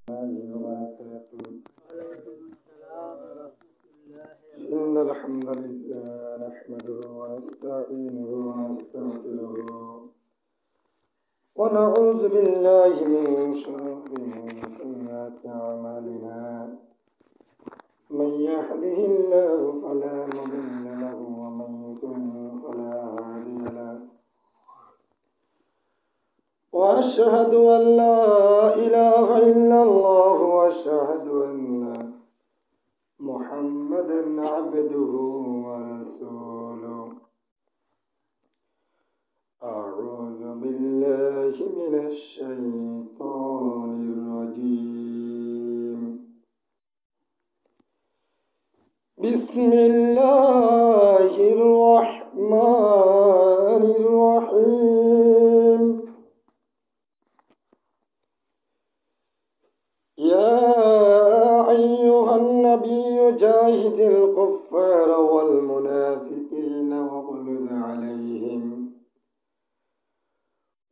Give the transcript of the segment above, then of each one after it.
وبركاته. إن الحمد لله نحمده ونستعينه ونستغفره ونعوذ بالله من شرور وسيئات أعمالنا. من يهده الله فلا مضل له ومن يضلل فلا هادي له. وأشهد أن لا إله إلا الله وأشهد أن محمدا عبده ورسوله. أعوذ بالله من الشيطان الرجيم. بسم الله الرحمن الرحيم. يا أيها النبي جاهد الكفار والمنافقين واغلظ عليهم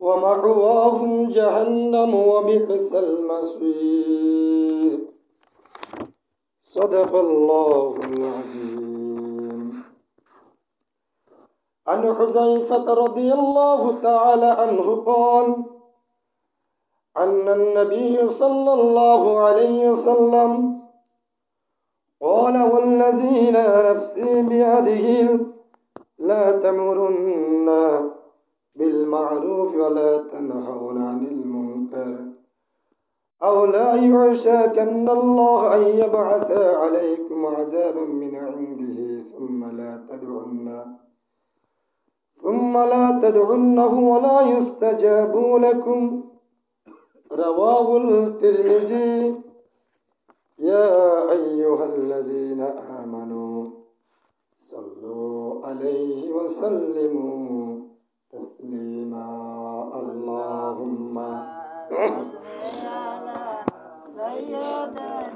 ومأواهم جهنم وبئس المصير. صدق الله العظيم. عن حذيفة رضي الله تعالى عنه قال: أن النبي صلى الله عليه وسلم قال: والذي لا نفسي بيده لا تأمرن بالمعروف ولا تنهون عن المنكر أو لا يعشاكن الله أن يبعث عليكم عذابا من عنده ثم لا تدعنه ولا يستجاب لكم. رواه الترمذي. يا أيها الذين آمنوا صلوا عليه وسلموا تسليما. اللهم صل على سيدنا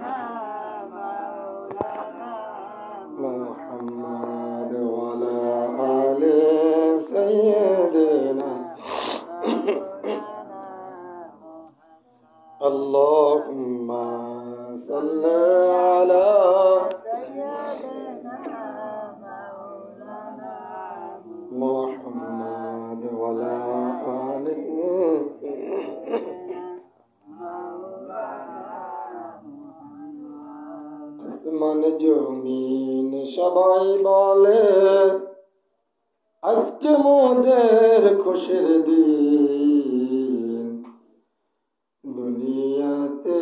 مولانا محمد وعلى آل سيدنا اللهم صل على سيدنا مولانا محمد وعلى آله আসমান জমিন সবাই বলে আজকে মোদের খুশির দিন। দুনিয়াতে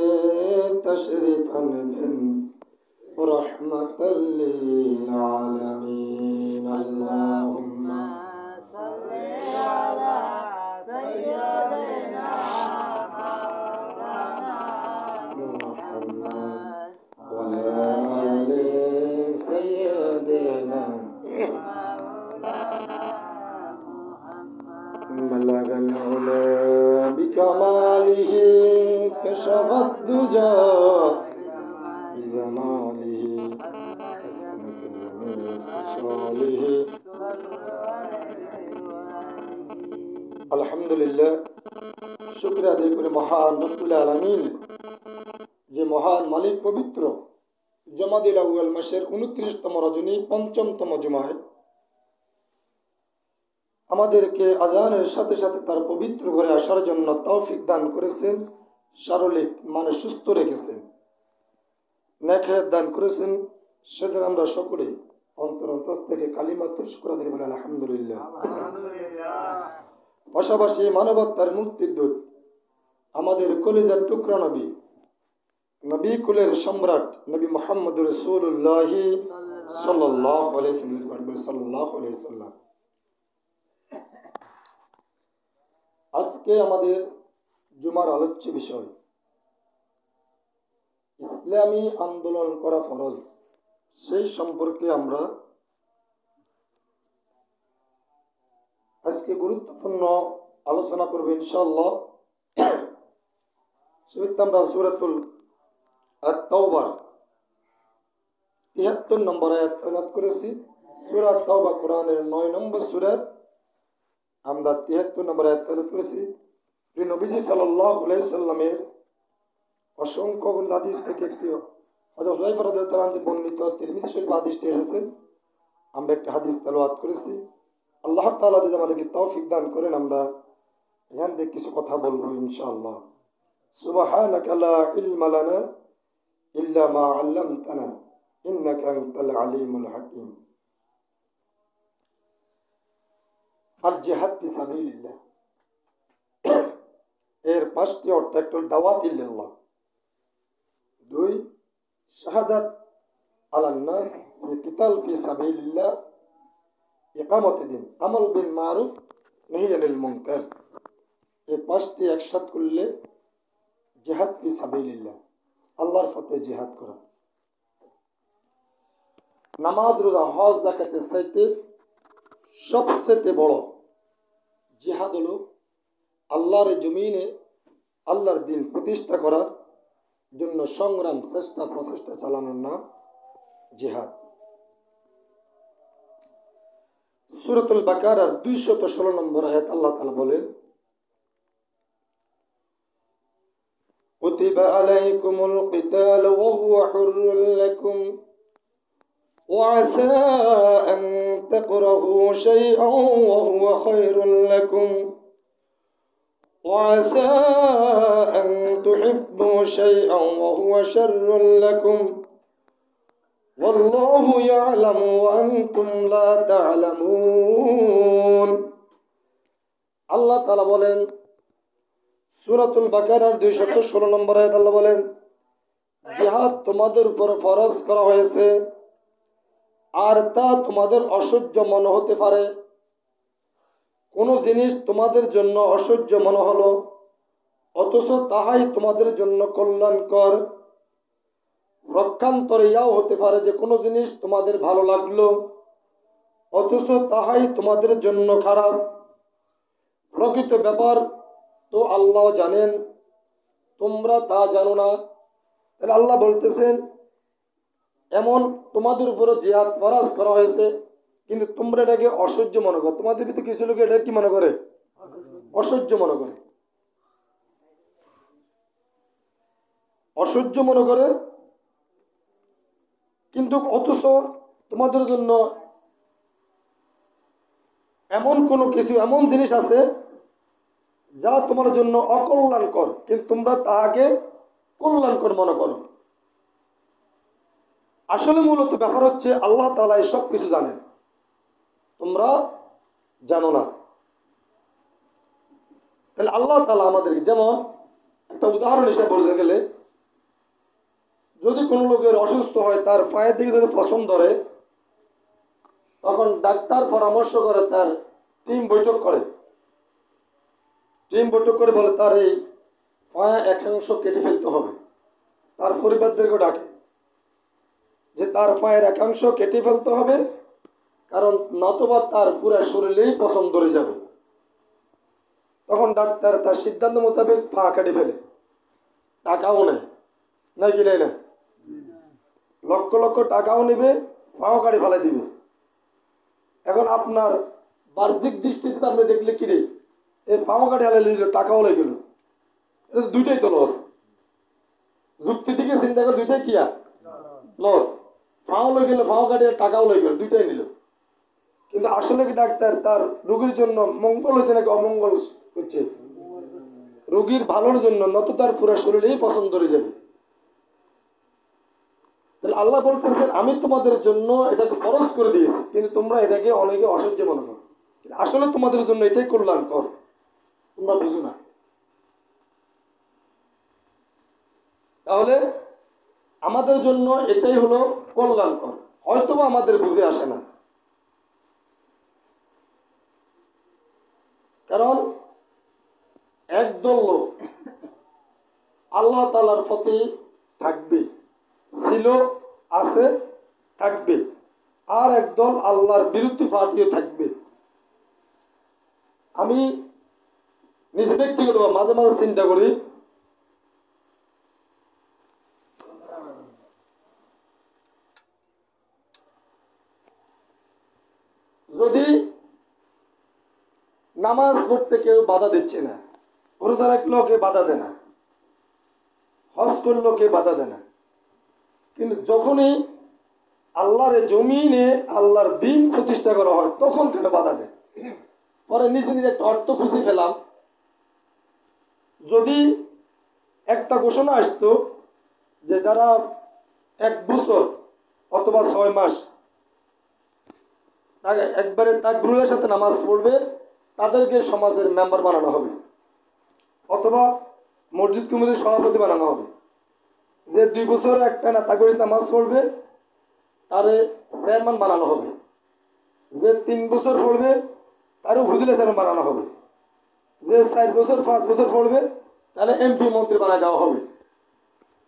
তশরিফ আনবেন রাহমাতাল লিল আলামিন। আল্লাহুম্মা সাল্লি আলা সাইয়্যিদিনা মাওলানা মুহাম্মদ ওয়া আলা আলি সাইয়্যিদিনা মাওলানা মুহাম্মদ। বালাগাল উলা بكماله كشف الدجى بجماله حسنت جميع خصاله. আলহামদুলিল্লাহ, শুকরিয়া আদায় করে মহান রব্বুল আলামিন যে মহান মালিক পবিত্র জমাদিল আউয়াল মাসের 29তম রজনী ৫মতম জুমায় আমাদেরকে আজানের সাথে সাথে তার পবিত্র ঘরে আসার জন্য তৌফিক দান করেছেন, শারীরিক মানে সুস্থ রেখেছেন, নেক হায়াত দান করেছেন। সেজন্য আমরা সকলে অন্তর থেকে কালিমাতুল শুকর আদায় করি আলহামদুলিল্লাহ। পাশাপাশি মানবতার মুক্তির দূত আমাদের কলিজার টুকরা নবী কুলের সম্রাট নবী মুহাম্মদুর রাসূলুল্লাহ সাল্লাল্লাহু আলাইহি ওয়াসাল্লাম। আজকে আমাদের জুমার আলোচ্য বিষয় ইসলামী আন্দোলন করা ফরজ। সেই সম্পর্কে আমরা আজকে গুরুত্বপূর্ণ আলোচনা করব ইনশাআল্লাহ। সেটা আমরা সূরাতুল আত-তাওবার ৭৩ নম্বর আয়াত তেলাওয়াত করেছি। সূরা তাওবা কোরআনের ৯ নম্বর সূরা, আমরা ৭৩ নম্বর আয়াত তেলাওয়াত করেছি। নবীজি সাল্লাল্লাহু আলাইহি সাল্লামের অসংখ্য হাদিস থেকে একটি হযরত হুযায়ফা রাদিয়াল্লাহু আনহু বর্ণিত তিরমিজি শরীফ হাদিসটি এসেছে। আমরা একটা হাদিস তেলাওয়াত করেছি। আল্লাহ তাআলা যদি আমাদেরকে তৌফিক দান করেন আমরা এখান থেকে কিছু কথা বলবো ইনশাআল্লাহ। সুবহানাকা লা ইলমা লানা ইল্লা মা আল্লামতানা ইন্নাকা আনতাল আলিমুল হাকিম। আল জিহাদ ফি সাবিলিল্লাহ এর 5টি অর্থ। একটা হল দাওয়াত ইল্লাল্লাহ, 2 শাহাদাত আলান নাস, কিতাল ফি সাবিলিল্লাহ, ইকামত দিন, আমল বিল মারুফ, নহি আনিল মুনকার। এই 5টি একসাথ করলে জিহাদ ফি সাবিলিল্লাহ, আল্লাহর পথে জিহাদ করা। নামাজ, রোজা, হজ, যাকাতের চাইতে সবচেয়ে বড় জিহাদ হলো আল্লাহর জমিনে আল্লাহর দিন প্রতিষ্ঠা করার জন্য সংগ্রাম, চেষ্টা, প্রচেষ্টা চালানোর নাম জিহাদ। সূরাতুল বাকারার 216 নম্বর আয়াত আল্লাহ তাআলা বলেন, কুতিবা আলাইকুমুল কিতাল ওয়া হুয়া হুররুল লাকুম ওয়া আসা আন তাকরাহু শাইআন ওয়া হুয়া খায়রুল লাকুম ওয়া আসা আন তুহিব্বু শাইআন ওয়া হুয়া শাররুল লাকুম ওয়াল্লাহু ইয়ালামু ওয়া আনতুম লা তা'লামুন। আল্লাহ তাআলা বলেন সূরাতুল বাকারার 216 নম্বর আয়াত আল্লাহ বলেন, জিহাদ তোমাদের উপর ফরজ করা হয়েছে, আর তা তোমাদের অসহ্য মনে হতে পারে। কোনো জিনিস তোমাদের জন্য অসহ্য মনে হলো, অথচ তাহাই তোমাদের জন্য কল্যাণকর। পক্ষান্তরে ইয়াও হতে পারে যে কোনো জিনিস তোমাদের ভালো লাগলো, অথচ তাহাই তোমাদের জন্য খারাপ। প্রকৃত ব্যাপার তো আল্লাহ জানেন, তোমরা তা জানো না। তাহলে আল্লাহ বলতেছেন এমন তোমাদের উপরে জিহাদ ফরজ করা হয়েছে, কিন্তু তোমরা এটাকে অসহ্য মনে করো। তোমাদের ভিতরে কিছু লোক এটা কি মনে করে? অসহ্য মনে করে। অসহ্য মনে করে, কিন্তু অথচ তোমাদের জন্য এমন কোনো কিছু, এমন জিনিস আছে যা তোমার জন্য অকল্যাণকর, কিন্তু তোমরা তাহাকে কল্যাণকর মনে করো। আসলে মূলত ব্যাপার হচ্ছে আল্লাহ তাআলা সব কিছু জানেন, তোমরা জানো না। তাহলে আল্লাহ তাআলা আমাদেরকে, যেমন একটা উদাহরণ হিসেবে বলতে গেলে, যদি কোনো লোকের অসুস্থ হয়, তার পায়ের দিকে যদি পছন্দ ধরে, তখন ডাক্তার পরামর্শ করে, তার টিম বৈঠক করে বলে তার এই পায়ে একাংশ কেটে ফেলতে হবে। তার পরিবারদেরকে ডাকে যে তার পায়ের একাংশ কেটে ফেলতে হবে, কারণ নতুবা তার পুরো শরীরেই পছন্দ ধরে যাবে। তখন ডাক্তার তার সিদ্ধান্ত মোতাবেক পা কেটে ফেলে, টাকাও নেয়, নাকি নেয় না? লক্ষ লক্ষ টাকাও নেবে, পাও কাটে ফেলে দিবে। এখন আপনার বাহ্যিক দৃষ্টিতে আপনি দেখলে কিরে এই পাও কাটে ফেলে দিল, টাকাও লেগে গেল, এটা তো দুইটাই তো লস। যুক্তি থেকে চিন্তা করে দুইটাই কি লস। পাও লেগে গেল, পাও কাটে, টাকাও লেগে গেল, দুইটাই নিল। কিন্তু আসলে কি ডাক্তার তার রোগীর জন্য মঙ্গল হচ্ছে নাকি অমঙ্গল হচ্ছে? রোগীর ভালোর জন্য, নত তার পুরো শরীরেই পছন্দ হয়ে যাবে। তাহলে আল্লাহ বলতেছেন আমি তোমাদের জন্য এটাকে ফরজ করে দিয়েছি, কিন্তু তোমরা এটাকে অনেকে অসহ্য মনে করো। আসলে তোমাদের জন্য এটাই কল্যাণকর, তোমরা বুঝো না। তাহলে আমাদের জন্য এটাই হলো কল্যাণকর, হয়তোবা আমাদের বুঝে আসে না। কারণ একদল লোক আল্লাহ তাআলার পথে থাকবে, ছিল, আছে, থাকবে, আর একদল আল্লাহর বিরুদ্ধে পার্টিও থাকবে। আমি নিজে ব্যক্তিগতভাবে মাঝে মাঝে চিন্তা করি, যদি নামাজ পড়তে কেউ বাধা দিচ্ছে না, রোজা রাখলেও কেউ বাধা দেয় না, হজ করলো কে বাধা দেয় না, কিন্তু যখনই আল্লাহর জমিনে আল্লাহর দিন প্রতিষ্ঠা করা হয় তখন কেন বাধা দেয়? পরে নিজে নিজে একটা অর্থ খুঁজে ফেলাম, যদি একটা ঘোষণা আসতো যে যারা 1 বছর অথবা 6 মাস একবারে তাকবীরের সাথে নামাজ পড়বে তাদেরকে সমাজের মেম্বার বানানো হবে অথবা মসজিদ কমিটির সভাপতি বানানো হবে। যে 2 বছর একটা না তাকবীরের নামাজ পড়বে তারে চেয়ারম্যান বানানো হবে। যে 3 বছর পড়বে তারও উপজেলা চেয়ারম্যান বানানো হবে। যে 4 বছর 5 বছর পড়বে তাহলে এমপি মন্ত্রী বানায় দেওয়া হবে।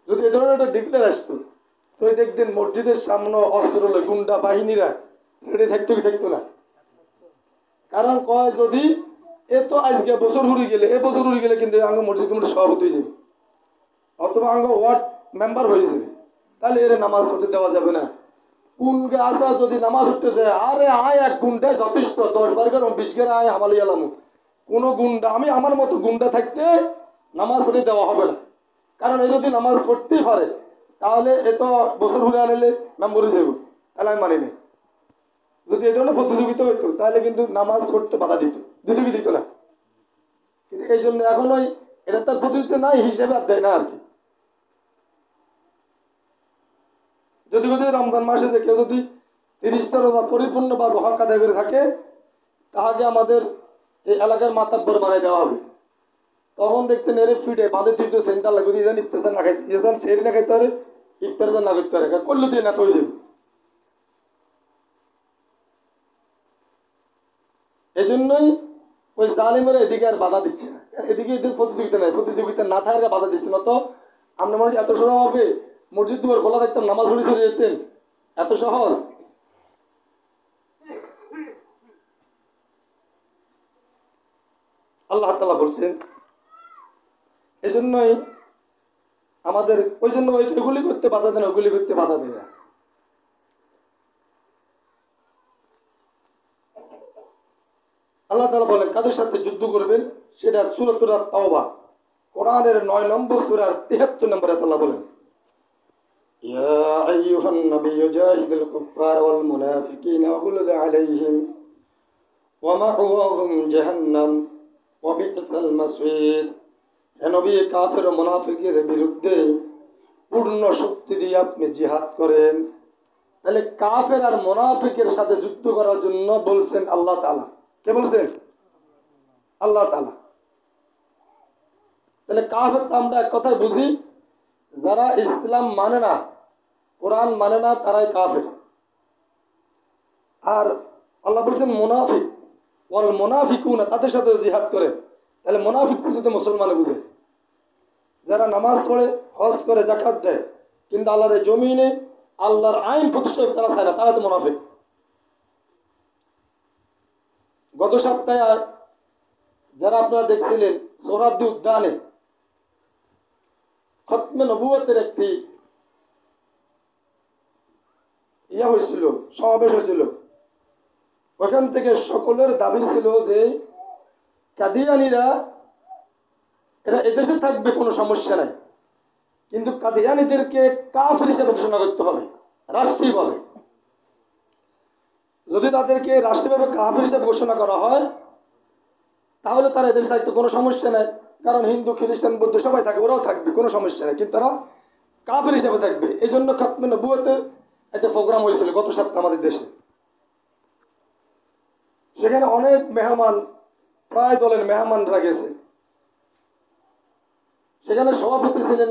যদি এ ধরনের একটা ডিক্লেয়ার আসতো তো দেখতেন মসজিদের সামনে অস্ত্র লয় গুন্ডা বাহিনীরা রেডি থাকতো কি থাকতো না? কারণ কয় যদি এ তো আজকে বছর ঘুরে গেলে কিন্তু আঙ্গ মসজিদ কমিটির সভাপতি হয়ে যাবে অথবা আঙ্গ ওয়ার্ড মেম্বার হয়ে যাবে, তাহলে এর নামাজ পড়তে দেওয়া যাবে না। কোনকে আসা যদি নামাজ উঠতে যায়, আরে আয় 1 গুন্ডায় যথেষ্ট, 10 বার 20 বার আয় হামালি আলামু, কোনো গুন্ডা আমি আমার মতো গুন্ডা থাকতে নামাজ পড়তে দেওয়া হবে না। কারণ এ যদি নামাজ পড়তেই পারে তাহলে এ তো বছর ঘুরে আনলে মেম্বরে যাব, তাহলে আমি মানি না। যদি এই ধরনের প্রতিযোগিতা হইতো তাহলে কিন্তু নামাজ পড়তে বাধা দিত কি দিত না। কিন্তু এই জন্য এখন ওই এটা তার প্রতিযোগিতা নাই হিসেবে আর দেয় না আর কি। যদি রমজান মাসে যে কেউ যদি 30টা রোজা পরিপূর্ণভাবে হক আদায় করে থাকে তাহাকে আমাদের এই এলাকার মাতাব্বর বানাই দেওয়া হবে। তখন দেখতেন এর ফিটে বাঁধে তুই তো সেন্টার লাগবে, ইজান ইফতার না খাইতে, ইজান সেরি না খাইতে পারে, ইফতার না করতে পারে, করলে তুই না তো হয়ে যাবে। এই জন্যই ওই জালিমেরা এদিকে আর বাধা দিচ্ছে না, এদিকে এদের প্রতিযোগিতা না থাকার বাধা দিচ্ছে না। তো আমরা মানুষ এত সহজ হবে মসজিদ দুয়ার খোলা দেখতাম নামাজ পড়ে চলে যেতেন, এত সহজ। আল্লাহ তাআলা বলছেন এজন্যই আমাদের ওই জন্য ওইগুলি করতে বাধা দেয় না, ওইগুলি করতে বাধা দেয় না। আল্লাহ তাআলা বলেন কাদের সাথে যুদ্ধ করবেন, সেটা সূরাতুল তাওবা কোরআনের 9 নম্বর সূরার 73 নম্বরে আল্লাহ বলেন ইয়া আইয়ুহান নাবিয়্যু জাহিদুল কুফফার ওয়াল মুনাফিকিনা ওয়াগলুদ আলাইহিম ওয়া মা'ওয়াহুম জাহান্নাম ওয়া বি'সাল মাসীর। হে নবী, কাফের ও মুনাফিকের বিরুদ্ধে পূর্ণ শক্তি দিয়ে আপনি জিহাদ করেন। তাহলে কাফের আর মুনাফিকের সাথে যুদ্ধ করার জন্য বলছেন আল্লাহ তাআলা। কে বলছেন? আল্লাহ তাআলা। তাহলে কাফের তো আমরা এক কথায় বুঝি যারা ইসলাম মানে না, কোরআন মানে না, তারাই কাফের। আর আল্লাহ বলছেন মুনাফিক ওয়াল মুনাফিকুনা, তাদের সাথে জিহাদ করেন। তাহলে মুনাফিক বলতে মুসলমান বুঝে যারা নামাজ পড়ে, হজ করে, যাকাত দেয়, কিন্তু আল্লাহর জমিনে আল্লাহর আইন প্রতিষ্ঠা তারা চায় না, তারা তো মুনাফিক। গত সপ্তাহে যারা আপনারা দেখছিলেন সোহরাওয়ার্দী উদ্যানে খতমে নবুয়তের একটি হয়েছিল, সমাবেশ হয়েছিল। ওখান থেকে সকলের দাবি ছিল যে কাদিয়ানীরা এরা এদেশে থাকবে, কোনো সমস্যা নাই, কিন্তু কাদিয়ানীদেরকে কাফের হিসেবে ঘোষণা করতে হবে রাষ্ট্রীয়ভাবে। যদি তাদেরকে রাষ্ট্রীয়ভাবে কাফের হিসেবে ঘোষণা করা হয় তাহলে তারা এদেশে থাকতে কোনো সমস্যা নাই, কারণ হিন্দু, খ্রিস্টান, বৌদ্ধ সবাই থাকবে, ওরাও থাকবে, কোনো সমস্যা নেই, কিন্তু তারা কাফের হিসেবে থাকবে। এই জন্য খতমে নবুয়তের একটা প্রোগ্রাম হয়েছিল গত সপ্তাহে আমাদের দেশে। সেখানে অনেক মেহমান, প্রায় দলের মেহমানরা গেছে। সেখানে সভাপতি ছিলেন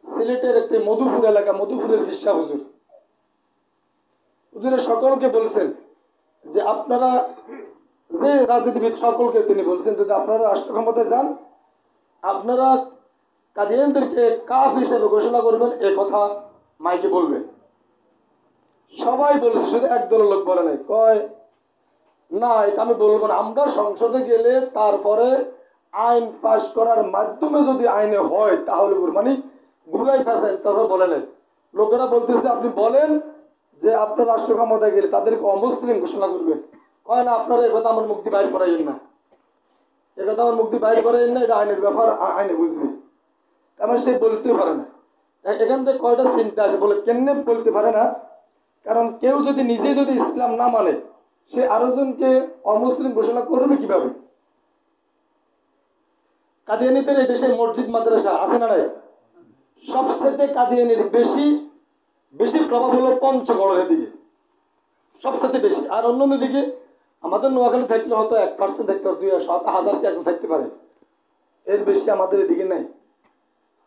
সিলেটের একটি মধুপুর এলাকা, মধুপুরের ফিরসা হুজুর। হুজুরের সকলকে বলছেন যে আপনারা যে রাজনীতিবিদ সকলকে তিনি বলছেন যদি আপনারা রাষ্ট্র ক্ষমতায় যান আপনারা কাদিয়ানীদেরকে কাফের হিসেবে ঘোষণা করবেন, এ কথা মাইকে বলবেন। সবাই বলেছে, শুধু একদল লোক বলে নাই, কয় না এটা আমি বলবো না, আমরা সংসদে গেলে তারপরে আইন পাশ করার মাধ্যমে যদি আইনে হয় তাহলে মানে ঘুরাই ফেসেন, তারপরে বলে নেন। লোকেরা বলতেছে আপনি বলেন যে আপনার রাষ্ট্র ক্ষমতায় গেলে তাদেরকে অমুসলিম ঘোষণা করবেন। কয় না, আপনারা এ কথা আমার মুক্তি বাইর করাইন না, এ কথা আমার মুক্তি বাইর করাইন না, এটা আইনের ব্যাপার, আইনে বুঝবে। তার সে বলতে পারে না। এখান থেকে কয়টা চিন্তা আসে, বলে কেমনে বলতে পারে না? কারণ কেউ যদি নিজে যদি ইসলাম না মানে, সে আরেকজনকে অমুসলিম ঘোষণা করবে কিভাবে? কাদিয়ানীদের এই দেশে মসজিদ মাদ্রাসা আছে না নাই? সবচেয়ে কাদিয়ানির বেশি বেশি প্রভাব হলো পঞ্চগড়ের দিকে, সবচেয়ে বেশি। আর অন্য দিকে আমাদের নোয়াখালী থাকলে হয়তো 1% থাকতে পারে, 2,000 একজন থাকতে পারে, এর বেশি আমাদের এদিকে নাই।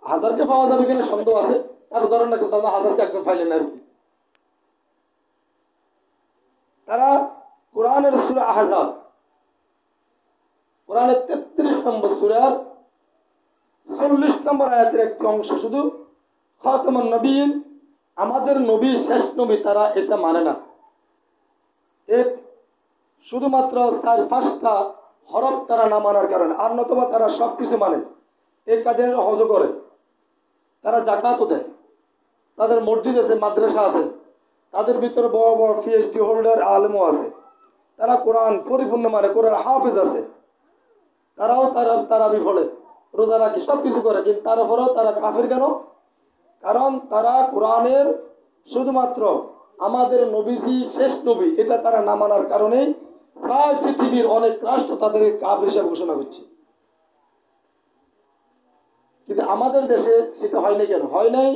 1000কে পাওয়া যাবে কিনা সন্দেহ আছে। তার উদাহরণ একটা, তারা 1000কে একজন পাইলেন আর কি। তারা কোরআনের সূরা আহজাব, কোরআনের 33 নম্বর সূরার 40 নম্বর আয়াতের একটি অংশ, শুধু খাতামুন নবীন, আমাদের নবী শেষ নবী, তারা এটা মানে না। এক শুধুমাত্র 4-5টা হরফ তারা না মানার কারণে, আর নতুবা তারা সব কিছু মানে। এই কাজের হজ করে, তারা জাকাতও দেয়, তাদের মসজিদ আছে, মাদ্রাসা আছে, তাদের ভিতরে বড় বড় PhD হোল্ডার আলেমও আছে, তারা কোরআন পরিপূর্ণ মানে, কোরআন হাফেজ আছে, তারাও তারাবি পড়ে, রোজা রাখে, সব কিছু করে, কিন্তু তারপরেও তারা কাফের কেন? কারণ তারা কোরআনের শুধুমাত্র আমাদের নবীজি শেষ নবী এটা তারা না মানার কারণেই প্রায় পৃথিবীর অনেক রাষ্ট্র তাদের কাফের হিসাবে ঘোষণা করছে। কিন্তু আমাদের দেশে সেটা হয়নি। কেন হয় নাই?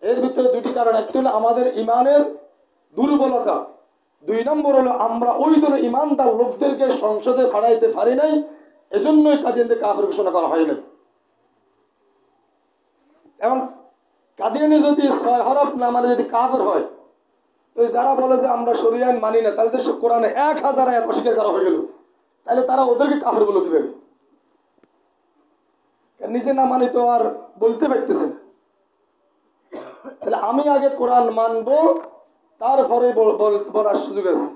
এর ভিতরে দুটি কারণ। একটি হলো আমাদের ইমানের দুর্বলতা, 2 নম্বর হলো আমরা ওই ধরনের ইমানদার লোকদেরকে সংসদে ফাড়াইতে পারি নাই, এজন্যই কাদিয়ানদের কাফের ঘোষণা করা হয় নাই। এখন কাদিয়ানি যদি 6 হরফ না মানে যদি কাফের হয়, তো যারা বলে যে আমরা শরীয়ত আইন মানি না, তাহলে তো কোরআনে 1000 আয়াত অস্বীকার করা হয়ে গেল, তাহলে তারা ওদেরকে কাফের বলে কিভাবে? নিজে না মানি তো আর বলতে পারতেছে না। তাহলে আমি আগে কোরআন মানবো, তারপরে বলার সুযোগ আছে।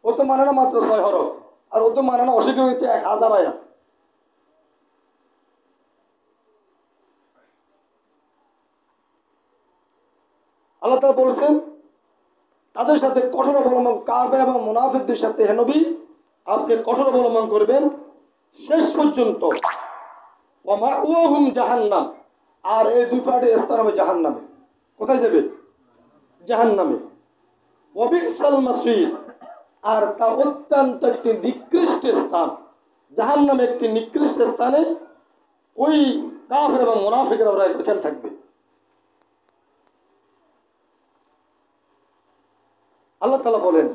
ও তো মানে না মাত্র 6 হরফ, আর ও তো মানে না অস্বীকার হচ্ছে 1000 আয়াত। আল্লাহ তাআলা বলছেন তাদের সাথে কঠোর অবলম্বন, কাফের এবং মুনাফিকদের সাথে হে নবী আপনি কঠোর অবলম্বন করবেন শেষ পর্যন্ত। ওয়া মাওয়াহুম জাহান্নাম, আর এই 2 পার্টির স্থান হবে জাহান্নামে। কোথায় যাবে? জাহান্নামে। ওয়া বিসাল মাসীর, আর তা অত্যন্ত একটি নিকৃষ্ট স্থান। জাহান্নামে একটি নিকৃষ্ট স্থানে ওই কাফের এবং মুনাফিকরা ওরা এখানে থাকবে। আল্লাহ তাআলা বলেন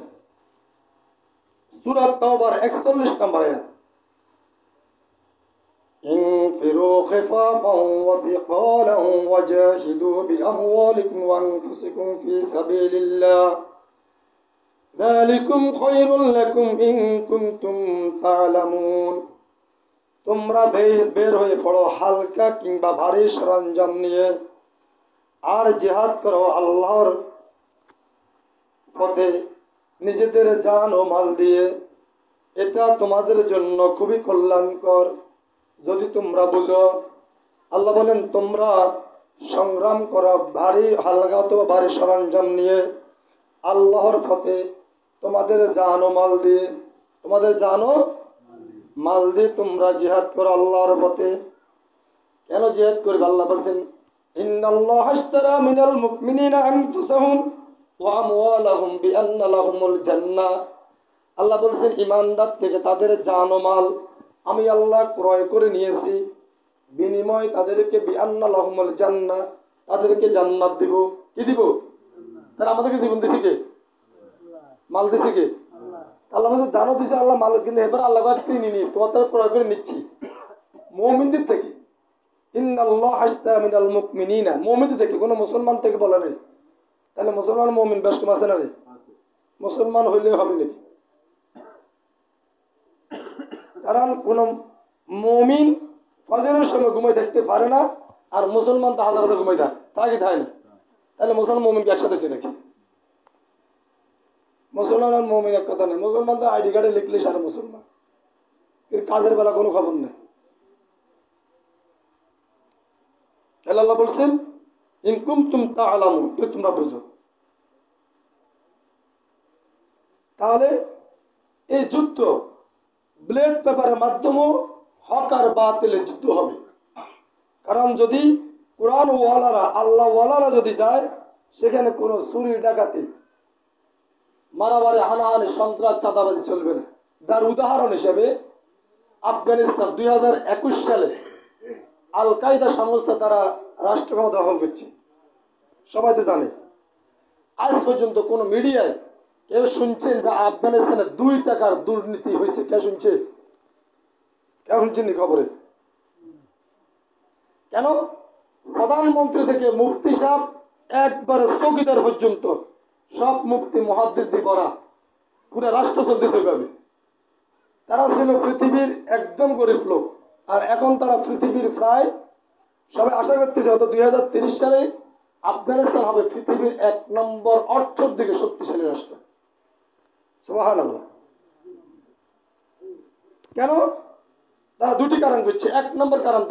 সূরা তাওবার 41 নম্বর আয়াত, ইনফিরু খিফাফান ওয়া thiqalan ওয়াজাহিদু বিআমওয়ালিকুম ওয়া আনফুসিকুম ফি সাবিলিল্লাহ যালিকুম খায়রুল লাকুম ইন কুনতুম তা'লামুন। তোমরা বের হয়ে পড়ো হালকা কিংবা ভারী সরঞ্জাম নিয়ে, আর জিহাদ করো আল্লাহর পথে নিজেদের জান ও মাল দিয়ে, এটা তোমাদের জন্য খুবই কল্যাণকর যদি তোমরা বুঝো। আল্লাহ বলেন তোমরা সংগ্রাম করো ভারী হালকা অথবা ভারী সরঞ্জাম নিয়ে আল্লাহর পথে, তোমাদের জান ও মাল দিয়ে, তোমাদের জান ও মাল দিয়ে তোমরা জিহাদ করো আল্লাহর পথে। কেন জিহাদ করবে? আল্লাহ বলছেন ইন্নাল্লাহা আশতারা মিনাল মুমিনিনা আনফুসাহুম ওয়া আমওয়ালাহুম বিআন্না লাহুমুল জান্নাহ। আল্লাহ বলছেন ইমানদার থেকে তাদের জান ও মাল আমি আল্লাহ ক্রয় করে নিয়েছি, বিনিময় তাদেরকে বিআন্না লাহুমুল জান্নাহ, তাদেরকে জান্নাত দিব। কি দিব? তারা আমাদেরকে জীবন দিছে কে? মাল দিছে কে? আল্লাহ বলছে জানো দিছে আল্লাহ মাল, কিন্তু এবার আল্লাহ কিনে নিয়ে তোমার তারা ক্রয় করে নিচ্ছি মুমিনদের থেকে। ইন্নাল্লাহা আশতারা মিনাল মুমিনিনা, মুমিনদের থেকে, কোনো মুসলমান থেকে বলে নাই। তাহলে মুসলমান মুমিন বেশ কম আছে না রে? মুসলমান হইলে হবে নাকি? কারণ কোন মুমিন ফজরের সময় ঘুমাই থাকতে পারে না, আর মুসলমান তো হাজার হাজার ঘুমাই থাকে না। তাহলে মুসলমান মুমিনকে একসাথে হচ্ছে নাকি? মুসলমান আর মুমিন এক কথা নেই। মুসলমান তো আইডি কার্ডে লিখলে সারা মুসলমান, এর কাজের বেলা কোনো খবর নেই। আল্লাহ বলছেন ইন কুনতুম তা'লামুন, তোমরা বুঝো। তাহলে এই যুদ্ধ ব্লেড পেপারের মাধ্যমেও হক আর বাতিলের যুদ্ধ হবে। কারণ যদি কোরআন ওয়ালারা আল্লাহ ওয়ালারা যদি যায় সেখানে কোনো চুরি ডাকাতি মারামারি হানাহানি সন্ত্রাস চাঁদাবাজি চলবে না। যার উদাহরণ হিসেবে আফগানিস্তান 2021 সালে আল কায়দা সংস্থা তারা রাষ্ট্র ক্ষমতা দখল করছে, সবাই তো জানে। আজ পর্যন্ত কোনো মিডিয়ায় কেউ শুনছেন যে আফগানিস্তানে 2 টাকার দুর্নীতি হয়েছে? কে শুনছে? কেউ শুনছেন খবরে? কেন? প্রধানমন্ত্রী থেকে মুফতি সাহেব একবারে চৌকিদার পর্যন্ত সব মুফতি মুহাদ্দিস দিয়ে ভরা, পুরো রাষ্ট্র চলতেছে ওইভাবে। তারা ছিল পৃথিবীর একদম গরিব লোক, আর এখন তারা পৃথিবীর প্রায়, সবাই আশা করতেছে হয়তো 2030 সালে আফগানিস্তান হবে পৃথিবীর 1 নম্বর অর্থের দিকে শক্তিশালী রাষ্ট্র। সুবহানাল্লাহ। কেন? তারা 2টি কারণ করছে। 1 নম্বর কারণ,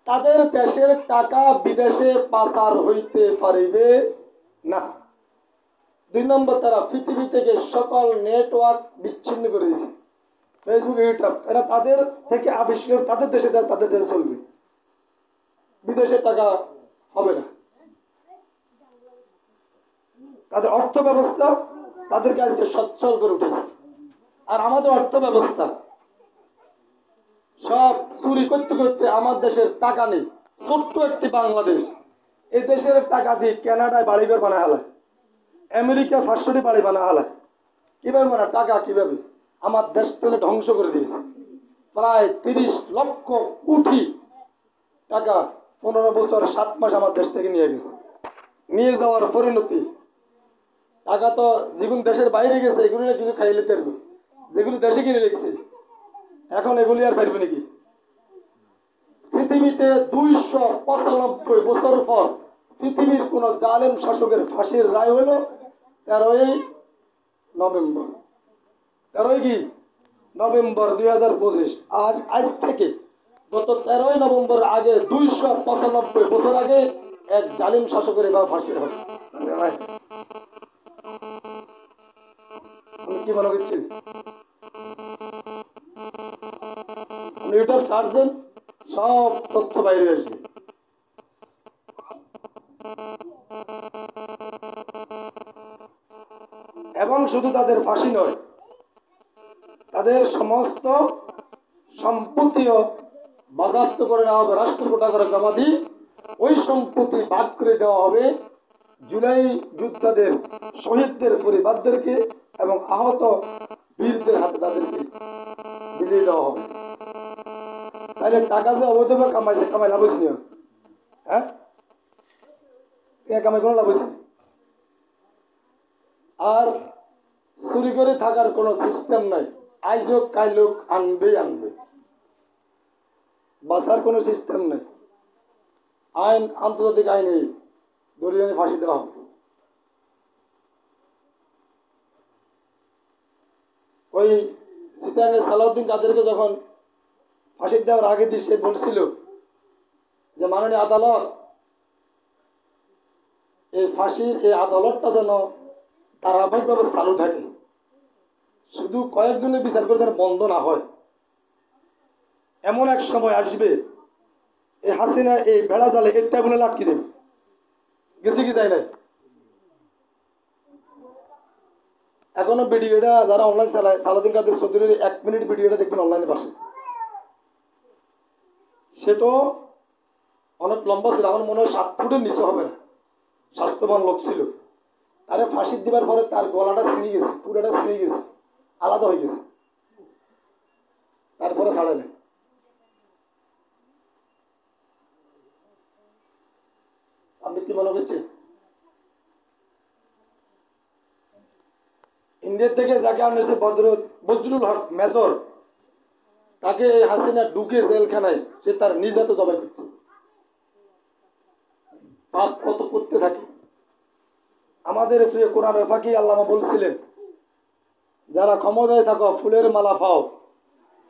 তাদের দেশের টাকা বিদেশে পাচার হইতে পারিবে না। 2 নম্বর, তারা পৃথিবী থেকে সকল নেটওয়ার্ক বিচ্ছিন্ন করে দিয়েছে, ফেসবুক, ইউটিউব। এরা তাদের থেকে আবিষ্কার, তাদের দেশে চলবে, বিদেশের টাকা হবে না। তাদের অর্থ ব্যবস্থা তাদেরকে আজকে সচ্ছল করে উঠেছে। আর আমাদের অর্থ ব্যবস্থা সব চুরি করতে করতে আমার দেশের টাকা নেই। ছোট্ট একটি বাংলাদেশ, এই দেশের টাকা দিয়ে কানাডায় বাড়িঘর বানা হালায়, আমেরিকা 500টি বাড়ি বানা হালায়। কিভাবে বানা? টাকা কিভাবে আমার দেশ থেকে ধ্বংস করে দিয়েছে। প্রায় 30 লক্ষ কোটি টাকা 15 বছর 7 মাস আমার দেশ থেকে নিয়ে গেছে। নিয়ে যাওয়ার পরিণতি, টাকা তো যেগুলো দেশের বাইরে গেছে এগুলো কিছু খাইলে তেরবে, যেগুলো দেশে কিনে রেখেছে এখন এগুলি আর পারবে নাকি? পৃথিবীতে 295 বছর পর পৃথিবীর কোন জালেম শাসকের ফাঁসির রায় হলো 13ই নভেম্বর। 2025। আর আজ থেকে গত 13ই নভেম্বর আগে 295 বছর আগে এক জালিম শাসকের এবার ফাঁসির হয়। কি মনে করছেন? ইউটিউব সার্চ দেন, সব তথ্য বাইরে আসবে। এবং শুধু তাদের ফাঁসি নয়, তাদের সমস্ত সম্পত্তিও বাজেয়াপ্ত করে নেওয়া হবে। রাষ্ট্র কোটা করে জমা দিয়ে ওই সম্পত্তি ভাগ করে দেওয়া হবে জুলাই যোদ্ধাদের, শহীদদের পরিবারদেরকে এবং আহত বীরদের হাতে তাদেরকে বিলিয়ে দেওয়া হবে। তাহলে টাকা যে অবৈধভাবে কামাইছে, কামাই লাভ হয়েছে? হ্যাঁ, কামাই কোনো লাভ হয়েছে? আর চুরি করে থাকার কোনো সিস্টেম নাই। আইজক কাইলোক আনবে, বাঁচার কোনো সিস্টেম নেই। আইন, আন্তর্জাতিক আইনে দড়িয়ে ফাঁসি দেওয়া হবে। ওই চিটাগাংয়ের সালাউদ্দিন কাদেরকে যখন ফাঁসি দেওয়ার আগে দিয়ে সে বলছিল যে মাননীয় আদালত, এই ফাঁসির এই আদালতটা যেন ধারাবাহিকভাবে চালু থাকে, শুধু কয়েকজনের বিচার করে যেন বন্ধ না হয়। এমন এক সময় আসবে এই হাসিনা এই ভেড়া জালে এর ট্রাইব্যুনালে আটকে যাবে। গেছে কি যায় নাই? এখনো ভিডিওটা যারা অনলাইন চালায়, সালাউদ্দিন কাদের চৌধুরীর 1 মিনিট ভিডিওটা দেখবেন অনলাইনে পাশে। সে তো অনেক লম্বা ছিল, আমার মনে হয় 7 ফুটের নিচে হবে না, স্বাস্থ্যবান লোক ছিল। তারে ফাঁসি দিবার পরে তার গলাটা ছিঁড়ে গেছে, পুরাটা ছিঁড়ে গেছে, আলাদা হয়ে গেছে, তারপরে ছাড়ে না। আপনি কি মনে করছেন? ইন্ডিয়া থেকে যাকে আনেছে বজরুল হক মেজর, তাকে হাসিনা ঢুকে জেলখানায়, সে তার নিজ হাতে জবাই করছে। পাপ কত করতে থাকে। আমাদের প্রিয় কোরআন ফাঁকি আল্লামা বলছিলেন, যারা ক্ষমতায় থাকো ফুলের মালা পাও,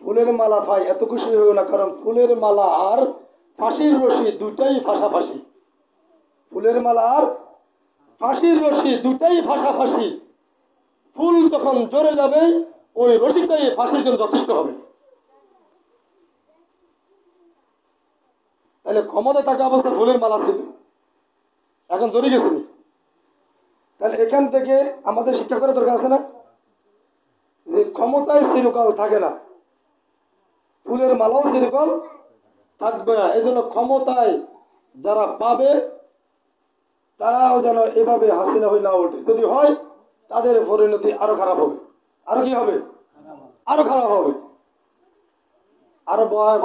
ফুলের মালা পাই এত খুশি হইও না, কারণ ফুলের মালা আর ফাঁসির রশি দুটাই ফাঁসাফাঁসি। ফুলের মালা আর ফাঁসির রশি দুটাই ফাঁসাফাঁসি। ফুল যখন জ্বরে যাবে ওই রশিটাই ফাঁসির জন্য যথেষ্ট হবে। তাহলে ক্ষমতা থাকা অবস্থা ফুলের মালা ছিল, এখন জড়ি গেছে। তাহলে এখান থেকে আমাদের শিক্ষা করা দরকার আছে না, যে ক্ষমতায় চিরকাল থাকে না, ফুলের মালাও চিরকাল থাকবে না। এই জন্য ক্ষমতায় যারা পাবে তারাও যেন এভাবে হাসিনা হয়ে না ওঠে। যদি হয় তাদের পরিণতি আরো খারাপ হবে। আরো কি হবে? আরো খারাপ হবে,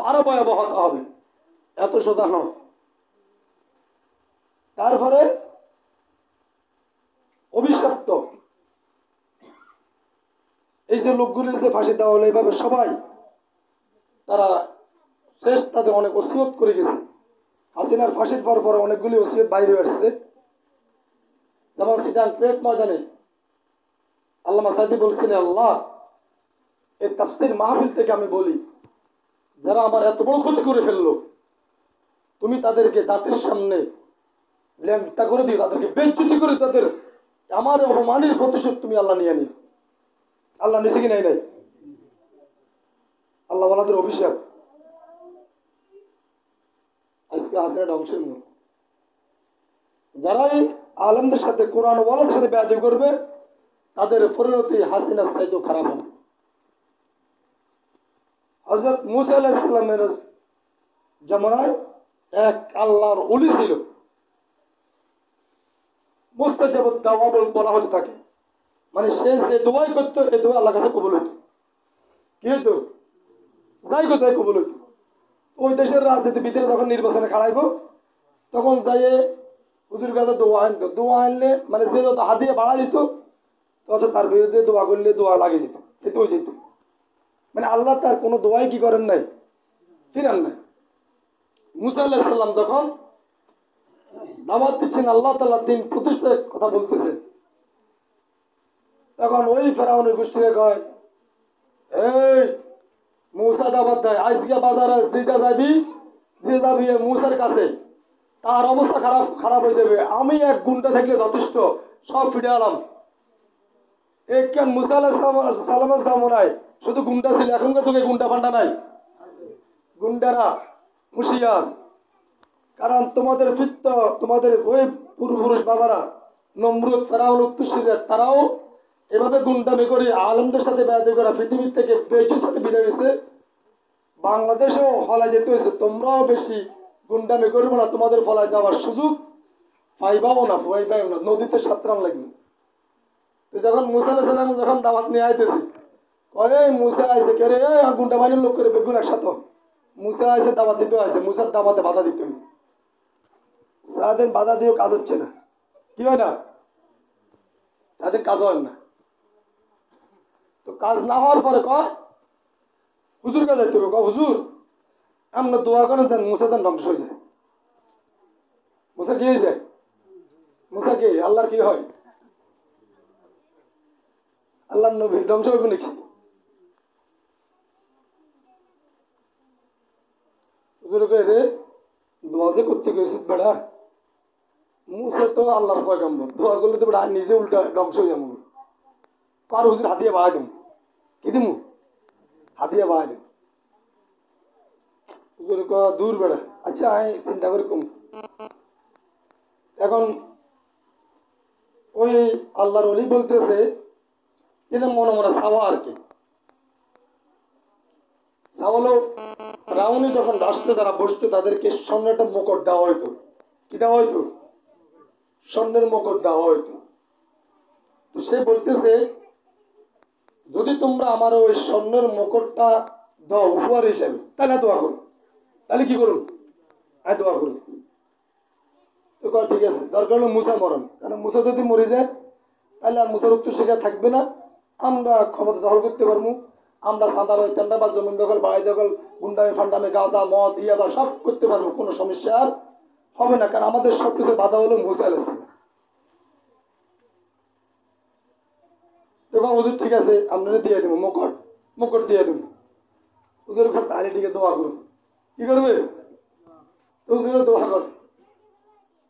আরো ভয়াবহ হবে। এত সোজা নয়। তারপরে অভিশপ্ত এই যে লোকগুলিতে ফাঁসি দেওয়া হলো, এইভাবে সবাই তারা শেষ তাদের অনেক ওসিয়ত করে গেছে। হাসিনার ফাঁসির পর পর অনেকগুলি ওসিয়ত বাইরে আসছে। যেমন সিটান পেট ময়দানে আল্লামা সাইদি বলছিলেন, আল্লাহ এই তাফসীর মাহফিল থেকে আমি বলি, যারা আমার এত বড় ক্ষতি করে ফেললো, তুমি তাদেরকে জাতির সামনে ল্যাংটা করে দিও, তাদেরকে বেজ্জতি করে, তাদের আমার অপমানের প্রতিশোধ তুমি আল্লাহ নিয়ে নিও। আল্লাহ নিছে কি নাই? নাই। আল্লাহ ওয়ালাদের অভিশাপ আজকে হাসিনা ধ্বংসের মূল। যারাই আলেমদের সাথে, কোরআন ওয়ালাদের সাথে বেয়াদবি করবে, তাদের পরিণতি হাসিনার চাইতেও খারাপ হবে। হযরত মুসা আলাইহিস সালামের জামানায় এক আল্লাহর ওলি ছিল, মুস্তাজাবুদ দাওয়া বলা হতে থাকে। মানে সে যে দোয়াই করতো, এই দোয়া আল্লাহর কাছে কবুল হইতো। কি হইতো? যাই কোথায় কবুল হইতো। ওই দেশের রাজনীতিবিদরা যখন নির্বাচনে খাড়াইব, তখন যাইয়ে হুজুর কাছে দোয়া আনতো। দোয়া আনলে মানে যে যত হাতিয়ে বাড়া দিত, তত তার বিরুদ্ধে দোয়া করলে দোয়া লাগিয়ে যেত, এতেও যেত। মানে আল্লাহ তার কোনো দোয়াই কি করেন নাই, ফিরান নাই। মুসা আলাইহিস সালাম যখন দাওয়াত দিচ্ছেন, আল্লাহ তাআলা দিন প্রতিষ্ঠার কথা বলতেছেন, তখন ওই ফেরাউনের গোষ্ঠীরা কয়, এই মুসা দাওয়াত দেয়, আজকে বাজারে যে যাবি মুসার কাছে, তার অবস্থা খারাপ হয়ে যাবে। আমি এক গুন্ডা থাকলে যথেষ্ট, সব ফিরে আলাম। কেন মুসা আলাইহিস সালামের জামানায় শুধু গুন্ডা ছিল, এখনকার যুগে গুন্ডা ফান্ডা নাই। গুন্ডারা হুঁশিয়ার, কারণ তোমাদের ফিত্ত, তোমাদের ওই পূর্বপুরুষ বাবারা নমরুদ, ফেরাউন, উত্তরসূরিরা, তারাও এভাবে গুন্ডামি করে আলেমদের সাথে বেয়াদবি করা পৃথিবীর থেকে বেজুর সাথে বিদায় হয়েছে। বাংলাদেশেও ফলায় যেতে হয়েছে। তোমরাও বেশি গুন্ডামি করবো না, তোমাদের ফলায় যাওয়ার সুযোগ পাইবাও না, পাইবাও না, নদীতে সাঁতরান লাগবে। তো যখন মুসা আলাইহিস সালাম যখন দাওয়াত নিয়ে আইতেছে, কয় মুসা আইছে কে রে, গুন্ডা বাহিনীর লোক করে বেগুন একসাথে। মুসা আইছে দাওয়াত দিতে আছে, মুসার দাওয়াতে বাধা দিতে হবে। সারাদিন বাধা দিয়েও কাজ হচ্ছে না। কি হয় না? সারাদিন কাজ হয় না। তো কাজ না হওয়ার পরে কয় হুজুর কাছে যাইতে হবে। কয় হুজুর আমরা দোয়া করেন দেন, মুসা দেন ধ্বংস হয়ে যায়। মুসা কি হয়ে যায়? মুসা কি আল্লাহর কি হয়? আল্লাহর নবী ধ্বংস হইব নাকি? হুজুর কয় রে, দোয়া যে করতে গেছিস বেড়া, মুসা তো আল্লাহর পয়গম্বর, দোয়া করলে তো বেড়া নিজে উল্টা ধ্বংস হয়ে যাবো। কার হুজুর হাতিয়ে বাড়াই দেবো, কি দিমু হাতিয়ে বাড়াই দেব। হুজুর দূর বেড়া, আচ্ছা আমি চিন্তা করে কম। এখন ওই আল্লাহর ওলি বলতেছে, এটা মনে মনে চাওয়া আর কি। চাওয়ালো রাউনি যখন রাষ্ট্রে যারা বসতো, তাদেরকে স্বর্ণের একটা মুকুট দেওয়া হইতো। কি দেওয়া হইতো? স্বর্ণের মুকুট দেওয়া হইতো। তো সে বলতেছে, যদি তোমরা আমার ওই স্বর্ণের মুকুটটা দাও উপহার হিসেবে, তাহলে দোয়া করুন। তাহলে কি করুন? দোয়া করুন। তো ঠিক আছে, দরকার হলো মুসা মরণ, কারণ মুসা যদি মরে যায় তাহলে আর মুসার উত্তর শিক্ষা থাকবে না। আমরা ক্ষমতা দখল করতে পারবো, আমরা চাঁদাবাজ টান্দাবাজ, জমিন দখল, বাড়ি দখল, গুন্ডামি ফান্ডামি, গাঁজা মদ ইয়াবা সব করতে পারবো, কোনো সমস্যা আর হবে না। কারণ আমাদের সব কিছু বাধা হলো মুসা আলাইহিস সালাম। তো হুজুর ঠিক আছে, আপনারা দিয়ে দেবো মুকুট দিয়ে দেবো। হুজুর তাহলে ঠিক আছে, দোয়া করুন। কি করবে? হুজুর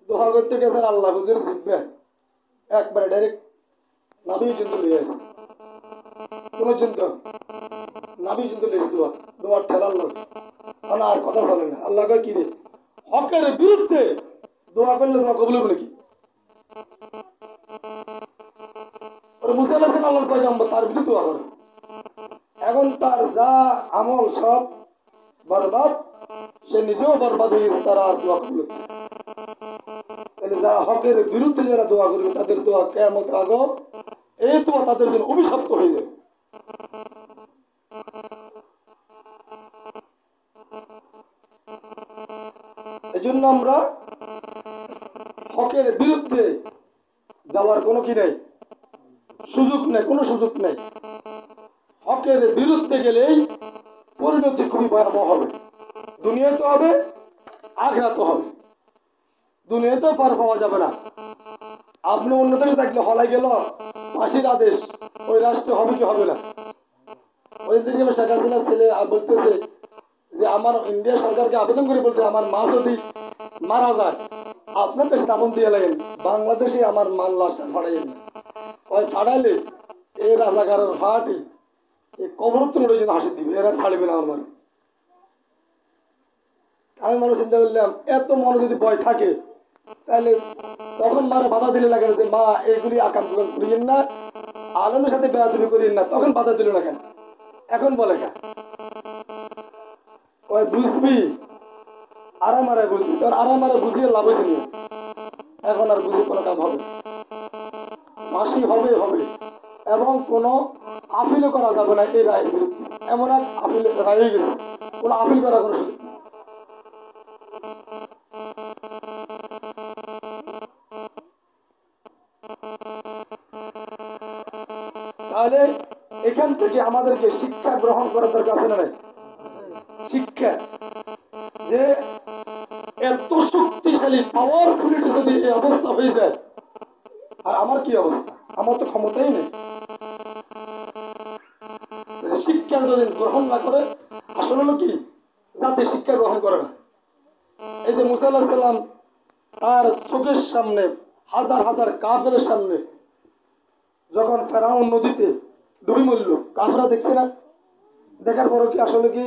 দোয়া করতে গেছে, আল্লাহ হুজুর জিতবে একবারে ডাইরেক্ট নাবি চিন্তা লিয়ে আসে, কোনো চিন্তা নাবি চিন্তা লিয়ে দোয়ার ঠেলা আল্লাহ, আর কথা চলে না। আল্লাহ কয় কি রে, হকের বিরুদ্ধে দোয়া করলে দোয়া কবুল হবে নাকি? মুসা আলাইহিস সালাম আল্লাহর পয়গম্বর, তার বিরুদ্ধে দোয়া করে। এখন তার যা আমল সব বরবাদ, সে নিজেও বরবাদ হয়ে গেছে, তারা আর দোয়া করল। তাহলে যারা হকের বিরুদ্ধে যারা দোয়া করবে তাদের দোয়া কিয়ামত আগে এই দোয়া তাদের জন্য অভিশপ্ত হয়ে যাবে। এই জন্য আমরা হকের বিরুদ্ধে যাওয়ার কোনো কি নেই, সুযোগ নেই, কোনো সুযোগ নেই। হকের বিরুদ্ধে গেলেই পরিণতি খুবই ভয়াবহ হবে। দুনিয়াতে হবে, আখিরাতে হবে। দুনিয়াতেও পার পাওয়া যাবে না। আপনি অন্য দেশে থাকলে হলাই গেল ফাঁসির আদেশ, ওই রাষ্ট্রে হবে কি হবে না? ওই দিনকে শেখ হাসিনার ছেলে বলতেছে যে আমার ইন্ডিয়া সরকারকে আবেদন করে বলতে, আমার মা যদি মারা যায় আপনার দেশে দাপন দিয়ে লাগেন, বাংলাদেশে আমার মান লাশটা ফাটাইয়েন না। ওই ফাটাইলে এই রাজাকারের ফাটি এই কবরত্তর ওই জন্য হাসি দিবে, এরা ছাড়বে না আমার। আমি মনে চিন্তা করলাম এত মনে যদি ভয় থাকে তাহলে তখন মারা বাধা দিলে লাগে যে মা এইগুলি আকাম করিয়েন না, আলমের সাথে বেয়াদবি করিয়েন না, তখন বাধা দিল না কেন? এখন বলে কেন? ওই বুঝবি আরামারে বুঝবি, তোর আরামারে বুঝিয়ে লাভ হয়েছে না। এখন আর বুঝি কোনো কাম হবে, ফাঁসি হবে হবে, এবং কোনো আপিলও করা যাবে না এই রায়ের বিরুদ্ধে। এমন এক আপিল রায় হয়ে গেছে, কোনো আপিল করার কোনো সুযোগ নেই। তাহলে এখান থেকে আমাদেরকে শিক্ষা গ্রহণ করার দরকার আছে না? শিক্ষা যে এত শক্তিশালী পাওয়ারফুল যদি এই অবস্থা হয়ে যায়, আর আমার কি অবস্থা? আমার তো ক্ষমতাই নেই। শিক্ষা যদি গ্রহণ না করে, আসলে হলো কি জাতি শিক্ষা গ্রহণ করে না। এই যে মুসা আলাইহিস সালাম তার চোখের সামনে হাজার হাজার কাফেরের সামনে যখন ফেরাউন নদীতে ডুবি মরল, কাফেররা দেখছে না? দেখার পরও কি আসলে কি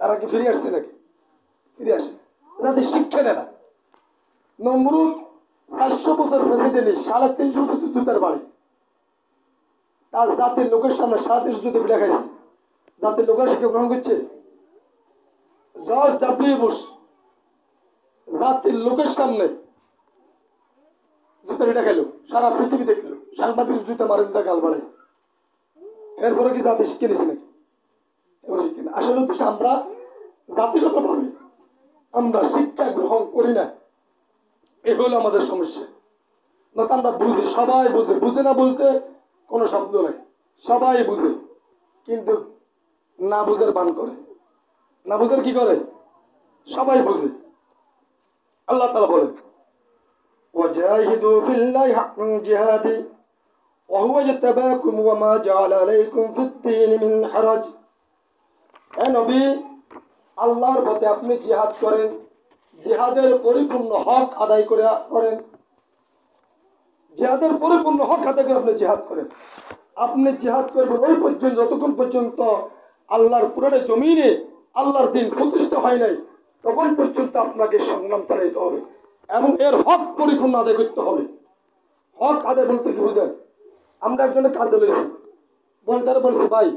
তারা কি ফিরে আসছে নাকি? ফিরে আসে যাদের শিক্ষা নেয় না। নমরুদ 400 বছর প্রেসিডেন্ট, 350 বছর যুদ্ধের বাড়ি, তার জাতির লোকের সামনে 350 যুদ্ধে পিঠা খাইছে। জাতির লোকের শিক্ষা গ্রহণ করছে। জর্জ ডব্লিউ বুশ জাতির লোকের সামনে জুতা পিঠা খাইলো, সারা পৃথিবী দেখলো, সাংবাদিক জুতা মারে, জুতা গাল বাড়ে। এরপরে কি জাতি শিক্ষা নিছে নাকি? এবার শিক্ষা না। আসলে তো আমরা জাতিগত ভাবে আমরা শিক্ষা গ্রহণ করি না, এ হলো আমাদের সমস্যা। নয়তো আমরা বুঝি, সবাই বুঝে, বুঝে না বলতে কোনো শব্দ নাই, সবাই বুঝে, কিন্তু না বুঝের বান করে। না বুঝের কি করে? সবাই বুঝে। আল্লাহ তাআলা বলেন ওয়াজাহিদু ফিল্লাহি হাক্কা জিহাদি ওয়া হুয়া ইজতাবাকুম ওয়া মা জাআলা আলাইকুম ফিদ-দীনি মিন হারাজ। হে নবী, আল্লাহর পথে আপনি জিহাদ করেন, জিহাদের পরিপূর্ণ হক আদায় করেন, জিহাদের পরিপূর্ণ হক আদায় করে আপনি জিহাদ করেন। আপনি জিহাদ করবেন ওই পর্যন্ত যতক্ষণ পর্যন্ত আল্লাহর পুরানো জমিনে আল্লাহর দিন প্রতিষ্ঠা হয় নাই, তখন পর্যন্ত আপনাকে সংগ্রাম চালাইতে হবে এবং এর হক পরিপূর্ণ আদায় করতে হবে। হক আদায় বলতে কি বুঝলেন? আমরা একজনের কাজে লইছি, বলে তারা বলছে ভাই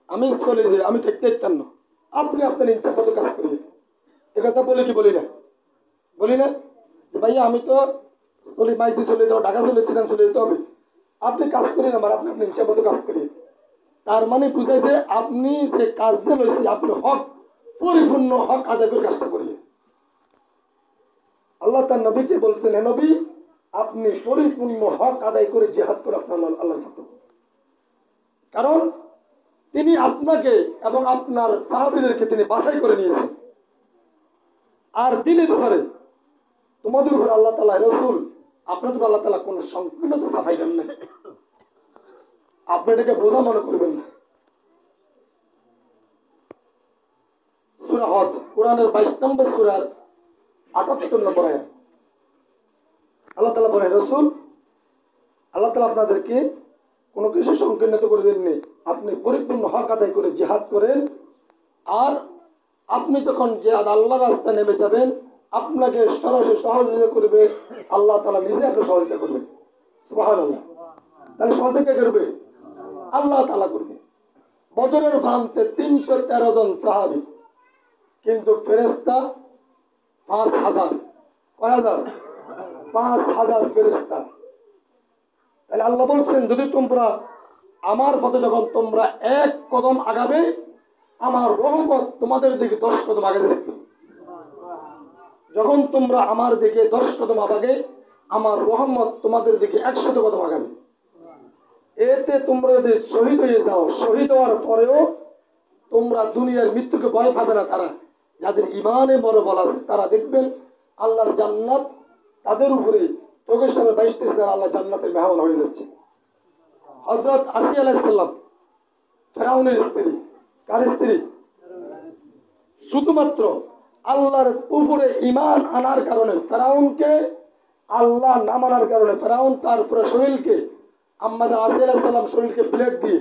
আমি চলে যাই, আমি থাকতে চাইতাম না, আপনি আপনার ইচ্ছা কত কাজ করি। একথা বলে কি বলি না? বলি না যে ভাইয়া আমি তো চলি, মাইতে চলে যাও, ঢাকা চলে, সিরান চলে যেতে হবে, আপনি কাজ করেন, আমার আপনি আপনার ইচ্ছা মতো কাজ করি। তার মানে বুঝায় যে আপনি যে কাজ যে লইছি আপনি হক পরিপূর্ণ হক আদায় করে কাজটা করি। আল্লাহ তার নবীকে বলছেন, হে নবী আপনি পরিপূর্ণ হক আদায় করে জিহাদ করে আপনার আল্লাহর পথে। কারণ তিনি আপনাকে এবং আপনার সাহাবীদেরকে তিনি বাছাই করে নিয়েছেন। আর দিনের উপরে তোমাদের উপরে আল্লাহ তাআলা রাসূল আপনাদের আল্লাহ তাআলা কোনো সংকীর্ণতা সাফাই দেন না। আপনি এটাকে বোঝা মনে করবেন না। সূরা হজ, কোরআনের 22 নম্বর সূরার 78 নম্বর আয়াত, আল্লাহ তাআলা বলেন, রাসূল আল্লাহ তাআলা আপনাদেরকে কোনো কিছু সংকীর্ণতা করে দেননি, আপনি পরিপূর্ণ হক আদায় করে জিহাদ করেন। আর আপনি যখন জিহাদ আল্লাহর রাস্তায় নেমে যাবেন আপনাকে সরাসরি সহযোগিতা করবে আল্লাহ তাআলা নিজে আপনাকে সহযোগিতা করবে। সুবহানাল্লাহ। তাহলে সহযোগিতা করবে আল্লাহ তাআলা করবে। বদরের প্রান্তে 313 জন সাহাবী, কিন্তু ফেরেশতা 5000। কয় হাজার? 5000 ফেরেশতা। তাহলে আল্লাহ বলছেন যদি তোমরা আমার পথে যখন তোমরা এক কদম আগাবে, আমার রহমত তোমাদের দিকে 10 কদম আগে দেখবে। যখন তোমরা আমার দিকে 10 কদম আগাবে, আমার রহমত তোমাদের দিকে 100 কদম আগাবে। এতে তোমরা যদি শহীদ হয়ে যাও, শহীদ হওয়ার পরেও তোমরা দুনিয়ার মৃত্যুকে ভয় পাবে না। তারা যাদের ইমানে মনোবল আছে তারা দেখবেন আল্লাহর জান্নাত তাদের উপরে চোখের সামনে 22টা তারা আল্লাহ জান্নাতের মেহমান হয়ে যাচ্ছে। হযরত আসিয়া আলাইহিস সালাম ফেরাউনের স্ত্রী। কার স্ত্রী? শুধুমাত্র আল্লাহর উপরে ঈমান আনার কারণে, ফেরাউনকে আল্লাহ না মানার কারণে ফেরাউন তার পুরো শরীরকে, আম্মা আসিয়া আলাইহিস সালাম শরীরকে ব্লেড দিয়ে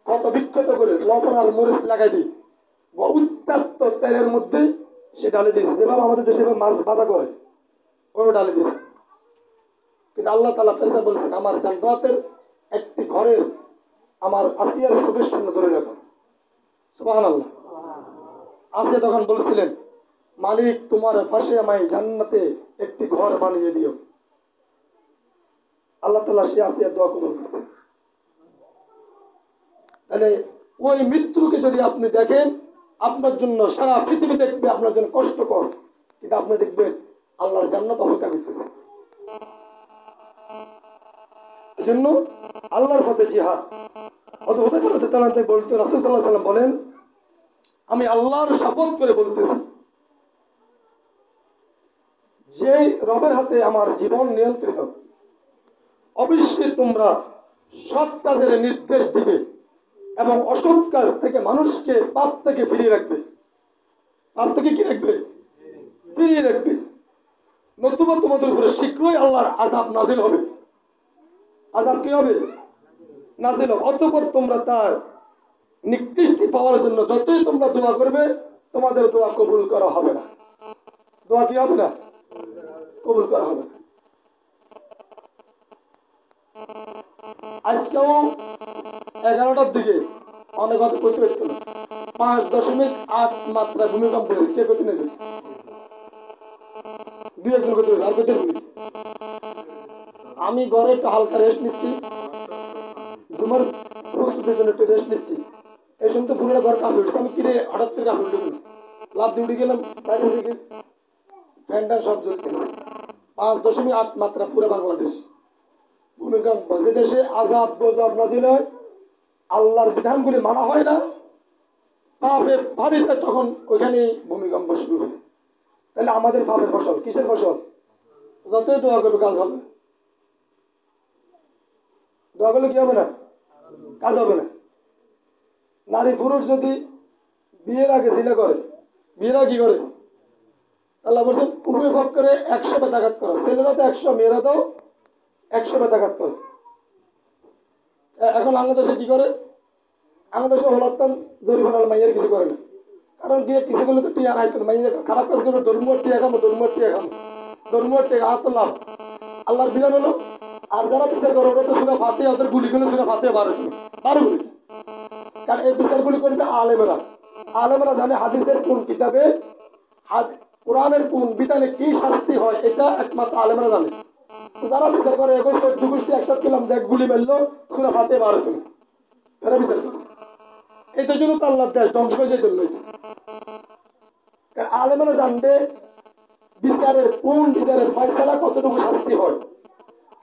কত বিক্ষত করে লবণ আর মরিচ লাগাই দিই উত্তপ্ত তেলের মধ্যে সে ডালে দিয়েছে, যেভাবে আমাদের দেশে মাছ ভাজা করে ওইভাবে ডালে দিয়েছে। কিন্তু আল্লাহ তাআলা ফেরেশতা বলেছেন আমার জান্নাতের একটি ঘরের আমার আসিয়ার চোখের সামনে ধরে রাখো। সুবহানাল্লাহ। আসিয়া তখন বলছিলেন মালিক তোমার পাশে আমায় জান্নাতে একটি ঘর বানিয়ে দিও। আল্লাহ তাআলা সে আসিয়ার দোয়া কবুল করেছেন। তাহলে ওই মৃত্যুকে যদি আপনি দেখেন, আপনার জন্য সারা পৃথিবী দেখবে আপনার জন্য কষ্টকর, কিন্তু আপনি দেখবেন আল্লাহর জান্নাত অপেক্ষা করতেছে। এই জন্য আল্লাহর পথে জিহাদ। হতে পারে তারা বলতে রাসূল সাল্লাল্লাহু আলাইহি ওয়াসাল্লাম বলেন আমি আল্লাহর শপথ করে বলতেছি যে রবের হাতে আমার জীবন নিয়ন্ত্রিত, অবশ্যই তোমরা সৎ কাজের নির্দেশ দিবে এবং অসৎ কাজ থেকে মানুষকে পাপ থেকে ফিরিয়ে রাখবে। পাপ থেকে কি রাখবে? ফিরিয়ে রাখবে। নতুবা তোমাদের উপরে শীঘ্রই আল্লাহর আযাব নাজিল হবে। আযাব কি হবে? নাজিল হবে। অতঃপর তোমরা তার নিকৃষ্টি পাওয়ার জন্য যতই তোমরা দোয়া করবে, তোমাদের দোয়া কবুল করা হবে না। দোয়া কি হবে না? কবুল করা হবে না। আজকেও 11টার দিকে অনেক কথা কইতে হচ্ছিল 5.8 মাত্রা ভূমিকম্প কে করতে নেবে 2 করতে আর করতে। আমি ঘরে একটু হালকা রেস্ট নিচ্ছি, তোমার প্রস্তুতির জন্য একটু রেস্ট নিচ্ছি। এই সময় তো পুরো ঘর কাঁপে উঠছে। আমি কিনে হঠাৎ করে কাঁপে উঠে লাভ দিয়ে উঠে গেলাম, বাইরে উঠে গিয়ে ফ্যানটা সব জ্বলতে। 5.8 মাত্রা পুরো বাংলাদেশ ভূমিকম্প। যে দেশে আযাব গজব নাজিল হয়, আল্লাহর বিধানগুলি মানা হয় না, পাপে ভারী যায়, তখন ওইখানে ভূমিকম্প শুরু হয়। তাহলে আমাদের পাপের ফসল কিসের ফসল? যতই দোয়া করবে কাজ হবে। দোয়া করলে কি হবে না? কাজ হবে না। নারী পুরুষ যদি বিয়ের আগে জিনা করে, বিয়েরা কি করে? আল্লাহ বলছেন উভয় পক্ষে 100 বেতাঘাত করো। ছেলেরা তো 100, মেয়েরা তো 100 বেতাঘাত করে। এখন বাংলাদেশে কি করে? বাংলাদেশে হলাত্তান জরিমানার মাইয়ের কিছু করে না। কারণ গিয়ে কিছু করলে তো টিয়া রাইতো না। মাইয়ের খারাপ কাজ করবে, ধর্মীয় টিয়া খাবো, ধর্মীয় টিয়া খাবো, ধর্মীয় টিয়া হাত লাভ। আল্লাহর বিধান হলো। আর যারা বিচার করে ওরা তো সুরা ফাতিহা, ওদের গুলি করলে সুরা ফাতিহা 12 গুলি। কারণ এই বিচারগুলি করবে আলেমেরা। আলেমেরা জানে হাদিসের কোন কিতাবে, কোরআনের কোন বিধানে কি শাস্তি হয়, এটা একমাত্র আলেমেরা জানে। যারা বিচার করে 21 গোষ্ঠী একসাথে করলাম, দেখ গুলি মারলো, সুরা ফাতিহা 12 গুলি, এরা বিচার করে। এটার জন্য তো আল্লাহ দেয় ধ্বংস হয়ে যায় জন্য। কারণ আলেমেরা জানবে বিচারের কোন বিচারের ফয়সালা কতটুকু শাস্তি হয়,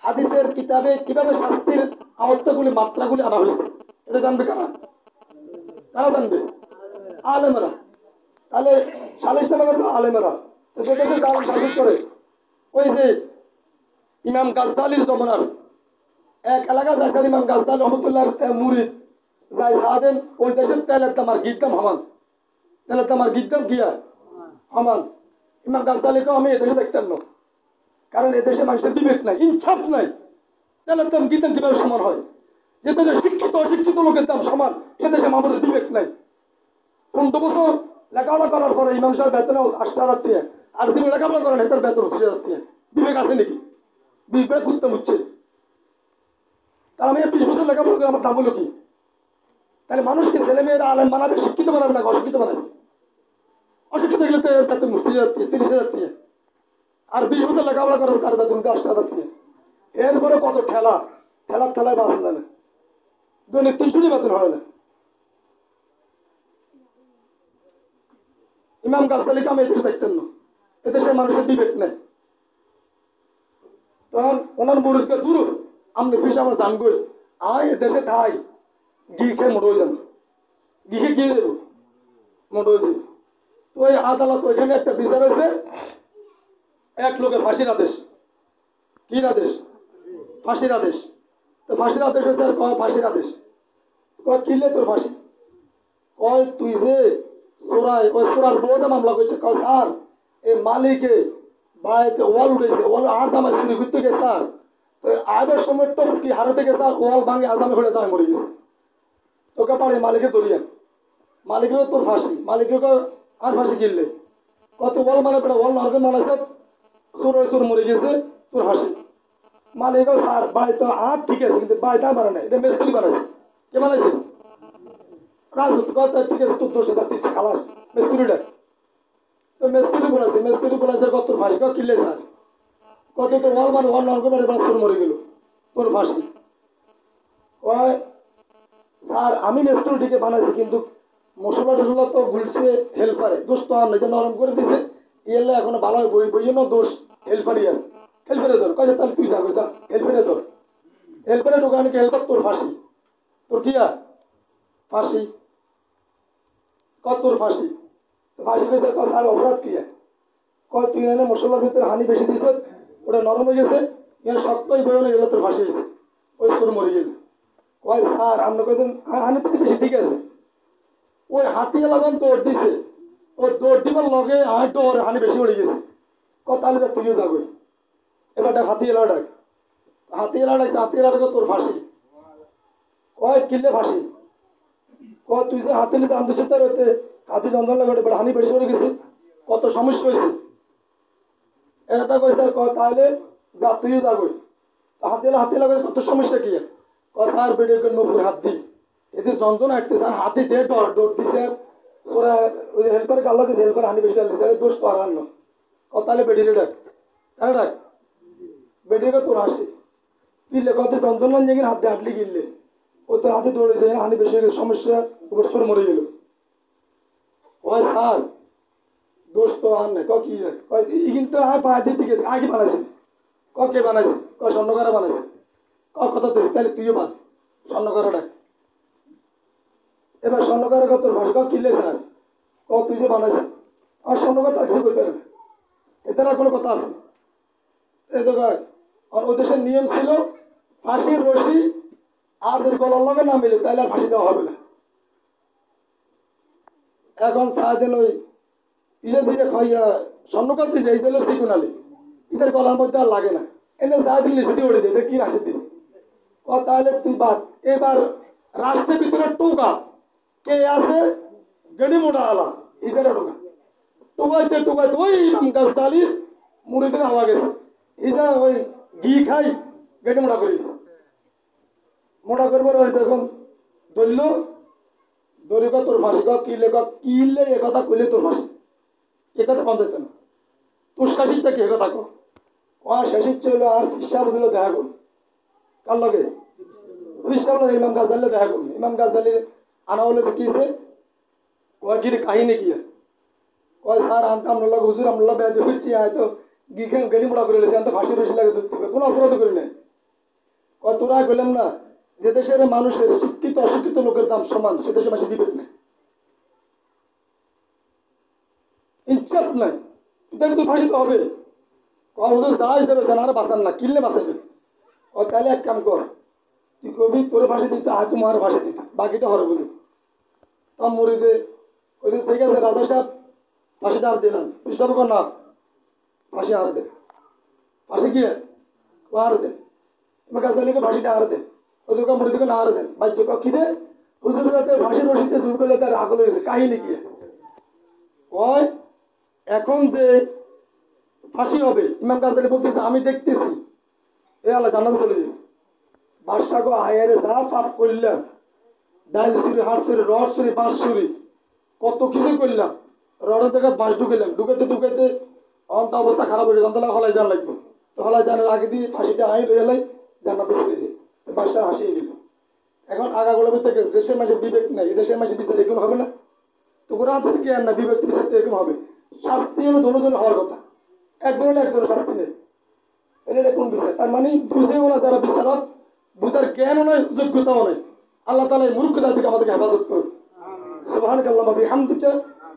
হাদিসের কিতাবে কিভাবে শাস্তির আওতাগুলি মাত্রাগুলি আনা হয়েছে, এটা জানবে কারা? কারা জানবে? আলেমেরা। তাহলে সালিশ নামা করবে আলেমেরা। যে দেশে জালেম শাসন করে, ওই যে ইমাম গাজদালির জমানার এক এলাকা যাইছেন, ইমাম গাজদালি রহমতুল্লাহর মুরিদ যাই সাদেন, ওই দেশের তেলের দাম আর গিদ্দাম হামান, তেলের দাম আর গিদ্দাম কিয়া হামান। ইমাম গাজদালিকেও আমি এদেশে দেখতাম না, কারণ এদেশে মানুষের বিবেক নাই, ইনসাফ নাই। তেলের দাম গিদ্দাম কিভাবে সমান হয়? যে দেশে শিক্ষিত অশিক্ষিত লোকের দাম সমান, সে দেশে মামুরের বিবেক নাই। 15 বছর লেখাপড়া করার পরে ইমাম সাহেব বেতনে 8,000 টাকা, আর যে লেখাপড়া করে না তার বেতন হচ্ছে বিবেক আছে নাকি? বিবেক করতে হচ্ছে। তার আমি 20 বছর লেখাপড়া করে আমার দাম হলো কি? তাহলে মানুষকে ছেলেমেয়েরা আলেম বানাবে, শিক্ষিত বানাবে না অশিক্ষিত বানাবে? অশিক্ষিত গেলে তো এর বেতন 30,000 টাকা 30,000 টাকা। আর 20 বছর লেখাপড়া করবে তার বেতন 10,000 টাকা। এরপরে কত ঠেলায় বাঁচা যায় না, দৈনিক 300 বেতন হয় না। ইমাম গাজ্জালীকে আমি এদেশে দেখতেন না, এদেশের মানুষের বিবেক নেই। তখন ওনার মুরিদকে দূর আপনি ফিস আমার জানবই আয় দেশে থাই ঘি খেয়ে মোট হয়ে যান, ঘি খেয়ে গিয়ে দেবো মোট হয়ে যাবে। তো ওই আদালত ওইখানে একটা বিচার হয়েছে, এক লোকের ফাঁসির আদেশ। কি আদেশ? ফাঁসির আদেশ। তো ফাঁসির আদেশ হয়েছে, আর কয় ফাঁসির আদেশ, কয় কিনলে তোর ফাঁসি। কয় তুই যে চোরাই, ওই চোরার বউতে মামলা করছে। কয় স্যার এই মালিকে বাড়িতে ওয়াল উঠেছে, ওয়াল আজামে চুরি করতে গেছে স্যার, তো আইবার সময় টপকি হারাতে গেছে আর ওয়াল ভাঙে আজামে হয়ে যায় মরে গেছে। তোকে পারে মালিকের দরিয়ান, মালিকেরও তোর ফাঁসি। মালিকের আর ফাঁসি কিনলে কত ওয়াল মানে পেটা ওয়াল নরকে মানাছে, চোর মরে গেছে, তোর হাসি। মালিক স্যার বাড়ি তো আর ঠিক আছে, কিন্তু বাড়িটা বানায় না, এটা মিস্ত্রি বানাইছে। কে বানাইছে? রাজনীতি কথা ঠিক আছে, তোর দোষে যাচ্ছে খালাস মিস্ত্রিটা। তো মিস্ত্রি বলেছে কত তোর ফাঁসি। কিনলে স্যার কত তোর ওয়াল মানে ওয়াল নরকে মানে চোর মরে গেল, তোর ফাঁসি। কয় স্যার আমি মিস্ত্রিটিকে বানাইছি, কিন্তু মশলা টসলা তো গুলছে হেল্পারে, দোষ তো আর নয়, নরম করে দিছে এলে এখনো ভালো বই বই না দোষ হেল্পারি। আর হেল্পারে ধর কয়েছে, তাহলে তুই যা কইসা হেল্পারে ধর, হেল্পারে ঢোকানো কি হেল্পার তোর ফাঁসি। তোর কি আর ফাঁসি? কত তোর ফাঁসি। ফাঁসি কইছে স্যার অপরাধ কি? কয় তুই এনে মশলার ভিতরে হানি বেশি দিছ, ওটা নরম হয়ে গেছে, এখানে শক্তই বয়ে গেলে তোর ফাঁসি হয়েছে, ওই চোর মরে গেল। কয় স্যার আপনি কয়েছেন হানি থেকে বেশি, ঠিক আছে। ওই হাতিয়ে লাগান দৌড় দিছে, ওই দৌড় দিবার লগে ডর হানি বেশি উড়ে গেছে। তাহলে যা তুইও যাবে, এবার ডাক হাতিয়েলা ডাক। হাতিয়েলা ডাকছে, হাতিয়েলা ডাক তোর ফাঁসি। কয় কিনলে ফাঁসি। কয় তুই যে হাতিলে জান দিছিস তার হতে হাতি যন্ত্রণা লাগে, এবার হানি বেশি উড়ে গেছে, কত সমস্যা হয়েছে। এটা কইছে তাহলে যা তুইও যাবে। হাতিয়েলা কইছে কত সমস্যা কি? কয় স্যার বেডিকে নপুর হাত দিই এতে যন্ত্রণা হাঁটতেছে, আর হাতি দিয়ে দৌড় দিছে, ওরা ওই হেল্পার গাল লাগেছে, হেল্পার হানি বেশি গাল দোষ তো আর আন্ন। তাহলে বেডিরে ডাক, কেন ডাক বেডিরে তোর হাসি কিনলে কত যন্ত্রণা যেখানে হাত দিয়ে হাঁটলি কিনলে ও তোর হাতে দৌড়েছে, হানি বেশি হয়ে গেছে, সমস্যা ওর সর মরে গেল। কয় স্যার দোষ তো আর নাই। কি কিন্তু পায়ে দিয়ে ঠিক আছে, আগে বানাইছে। কে বানাইছে? স্বর্ণকারা বানাইছে। কথা তুই তাহলে তুইও বাদ, স্বর্ণকারা ডাক। এবার স্বর্ণকারের কত ভাষা কিনলে স্যার তুই যে বানাইছ, আর স্বর্ণকার তার কিছু করতে পারে না, এদের আর কোনো কথা আছে না। এই তো আর ওই দেশের নিয়ম ছিল ফাঁসির রশি আর যদি গলার লগে না মিলে তাহলে আর ফাঁসি দেওয়া হবে না। এখন সারাদিন ওই ইজে খাইয়া স্বর্ণকার যে এই ছিল সিকুনালি ইদের গলার মধ্যে আর লাগে না, এনে সারাদিন লিখে দিয়ে উঠে যায়, এটা কি রাশি দিন। তাহলে তুই বাদ। এবার রাষ্ট্রের ভিতরে টোকা কে আছে? গেড়ি মোটা আলা ইসারা টোকা টুকাইতে ওই ইমাম গাজ্জালীর মুরিদের হাওয়া গেছে, ইসা ওই ঘি খাই গেড়ি মোটা করে দিছে। মোটা করবার যখন ধরল ধরি তোর ফাঁসি। কিনলে এ কথা কইলে তোর ফাঁসি, এ কথা পঞ্চায়েত না। তোর শেষ ইচ্ছা কি এ কথা কো? শেষ ইচ্ছা হলো আর ফিসাব হলো দেখা করুন কার লগে, ফিসাব ইমাম গাজ্জালী দেখা করুন। ইমাম গাজ্জালীর আনা হলে যে কিছে গির কাহিনী কি? কয় স্যার আমরা হুজুর আমরা বেদ হচ্ছি, হয়তো গেড়ি মোটা করে লেছি, তো ফাঁসি রসি লাগে ধরতে হবে, কোনো অপরাধ করি নাই। তোরা কইলাম না যে দেশের মানুষের শিক্ষিত অশিক্ষিত লোকের দাম সমান, সে দেশে মাসে বিবেক নাই, ইনসাফ নাই, তাহলে তুই ফাঁসি তো হবে। হুজুর যা হিসেবে আর বাঁচান না, কিনলে বাঁচাবে। তাহলে এক কাম কর, তুই কবি তোর ফাঁসি দিতে আগে মার ফাঁসি দিতে, বাকিটা হরে বুঝি। তার মরিদে ওই ঠিক আছে রাজা সাহেব ফাঁসিটা আর দিলাম, হিসাব কর না ফাঁসি আরে দেন, ফাঁসি কি আরে দেন, এবার গাজ্জালীকে ফাঁসিটা আরে দেন, ওই দোকান মরিদকে না আরে দেন। বাচ্চ কিনে হুজুর ফাঁসির রশিতে জোর করলে তার আগল হয়েছে, কাহিনী কি? কয় এখন যে ফাঁসি হবে। ইমাম গাজ্জালি বলতেছে আমি দেখতেছি, এ আল্লাহ জান্নাতে চলে যাবে। বাদশা গো আয়ারে যা পাপ করলাম, ডাইল চুরি, হাঁস চুরি, রড চুরি, বাঁশ চুরি, কত কিছু করলাম, রডের জায়গায় বাঁশ ঢুকাইলাম, ঢুকাইতে ঢুকাইতে অন্ত অবস্থা খারাপ হয়ে গেছে, তাহলে হলাই জান লাগবে। তো হলাই জানের আগে দিয়ে ফাঁসিতে আইন হয়ে এলাই জান্নাতে চলে যায়। বাদশা হাসিয়ে দিল। এখন আগাগুলো থেকে দেশের মাসে বিবেক নেই, দেশের মাসে বিচার এরকম হবে না? তো ওরা হাতে কি আর না, বিবেক বিচার তো এরকম হবে। শাস্তি হলো দুজনের হওয়ার কথা, একজনের একজনের শাস্তি নেই। এটা কোন বিচার? তার মানে বুঝেও না যারা বিচারক, বুঝার জ্ঞানও নয়, যোগ্যতাও নয়। আল্লাহ তাআলা এই মূর্খ জাতিকে আমাদেরকে হেফাজত করুন। সুবহানাকাল্লাহুম্মা বিহামদিকা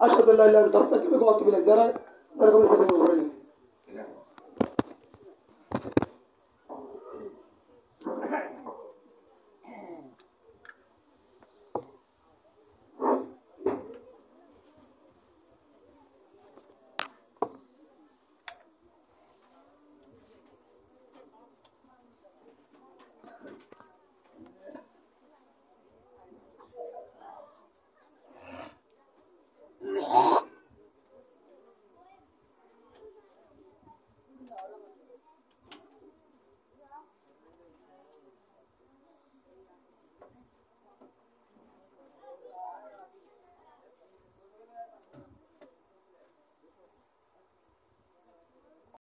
আশহাদু আল্লা ইলাহা ইল্লা আনতা আস্তাগফিরুকা ওয়া আতুবু ইলাইক। যারা